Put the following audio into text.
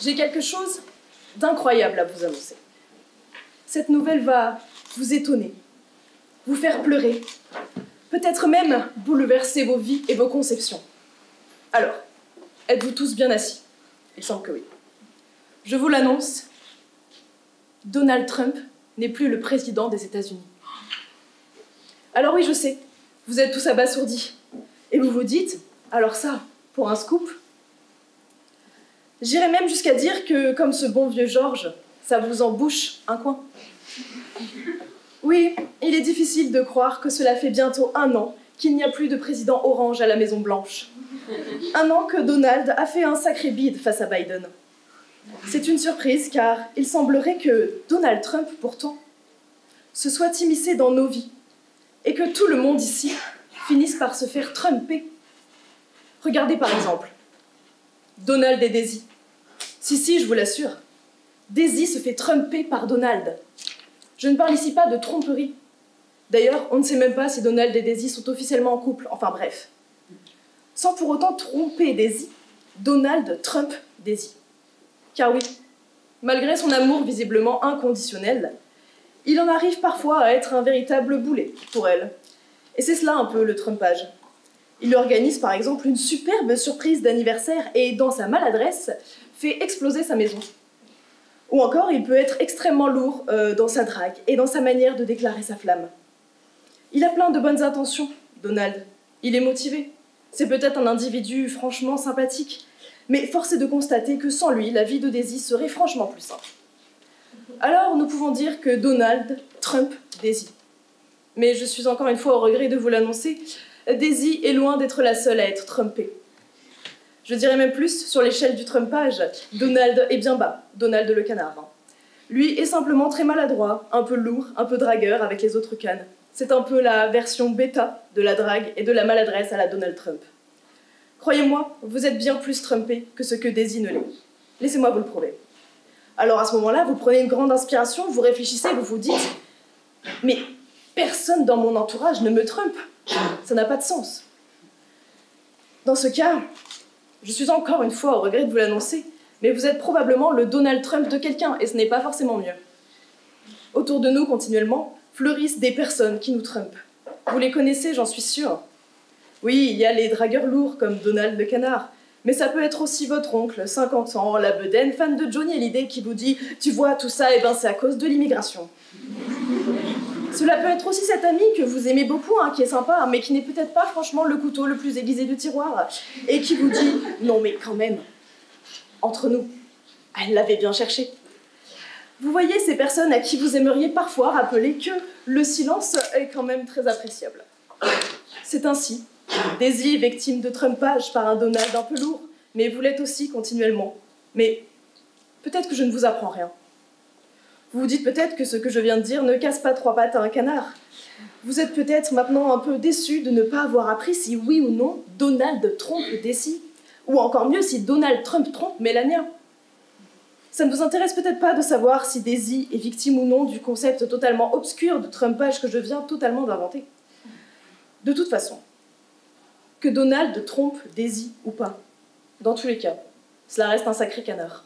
J'ai quelque chose d'incroyable à vous annoncer. Cette nouvelle va vous étonner, vous faire pleurer, peut-être même bouleverser vos vies et vos conceptions. Alors, êtes-vous tous bien assis? Il semble que oui. Je vous l'annonce, Donald Trump n'est plus le président des États-Unis. Alors oui, je sais, vous êtes tous abasourdis. Et vous vous dites, alors ça, pour un scoop? J'irais même jusqu'à dire que, comme ce bon vieux George, ça vous en bouche un coin. Oui, il est difficile de croire que cela fait bientôt 1 an qu'il n'y a plus de président orange à la Maison-Blanche. 1 an que Donald a fait un sacré bide face à Biden. C'est une surprise car il semblerait que Donald Trump, pourtant, se soit immiscé dans nos vies et que tout le monde ici finisse par se faire trumper. Regardez par exemple, Donald et Daisy. Si, je vous l'assure, Daisy se fait trumper par Donald. Je ne parle ici pas de tromperie. D'ailleurs, on ne sait même pas si Donald et Daisy sont officiellement en couple, enfin bref. Sans pour autant tromper Daisy, Donald trumpe Daisy. Car oui, malgré son amour visiblement inconditionnel, il en arrive parfois à être un véritable boulet pour elle. Et c'est cela un peu le trumpage. Il organise par exemple une superbe surprise d'anniversaire et, dans sa maladresse, fait exploser sa maison. Ou encore, il peut être extrêmement lourd dans sa drague et dans sa manière de déclarer sa flamme. Il a plein de bonnes intentions, Donald. Il est motivé. C'est peut-être un individu franchement sympathique. Mais force est de constater que sans lui, la vie de Daisy serait franchement plus simple. Alors, nous pouvons dire que Donald trumpe Daisy. Mais je suis encore une fois au regret de vous l'annoncer, Daisy est loin d'être la seule à être trumpée. Je dirais même plus, sur l'échelle du trumpage, Donald est bien bas, Donald le canard. Lui est simplement très maladroit, un peu lourd, un peu dragueur avec les autres cannes. C'est un peu la version bêta de la drague et de la maladresse à la Donald Trump. Croyez-moi, vous êtes bien plus trumpé que ce que Daisy ne l'est. Laissez-moi vous le prouver. Alors à ce moment-là, vous prenez une grande inspiration, vous réfléchissez, vous vous dites « Mais personne dans mon entourage ne me trompe, ça n'a pas de sens. » Dans ce cas, je suis encore une fois au regret de vous l'annoncer, mais vous êtes probablement le Donald Trump de quelqu'un, et ce n'est pas forcément mieux. Autour de nous, continuellement, fleurissent des personnes qui nous trumpent. Vous les connaissez, j'en suis sûre. Oui, il y a les dragueurs lourds comme Donald le canard, mais ça peut être aussi votre oncle, 50 ans, la bedaine, fan de Johnny Hallyday, qui vous dit « Tu vois, tout ça, eh ben, c'est à cause de l'immigration. » Cela peut être aussi cet ami que vous aimez beaucoup, qui est sympa, mais qui n'est peut-être pas franchement le couteau le plus aiguisé du tiroir, et qui vous dit « Non mais quand même, entre nous, elle l'avait bien cherché. » Vous voyez ces personnes à qui vous aimeriez parfois rappeler que le silence est quand même très appréciable. C'est ainsi, Daisy est victime de trumpage par un Donald un peu lourd, mais vous l'êtes aussi continuellement. Mais peut-être que je ne vous apprends rien. Vous vous dites peut-être que ce que je viens de dire ne casse pas 3 pattes à un canard. Vous êtes peut-être maintenant un peu déçu de ne pas avoir appris si oui ou non Donald trompe Daisy, ou encore mieux si Donald Trump trompe Melania. Ça ne vous intéresse peut-être pas de savoir si Daisy est victime ou non du concept totalement obscur de trumpage que je viens totalement d'inventer. De toute façon, que Donald trompe Daisy ou pas, dans tous les cas, cela reste un sacré canard.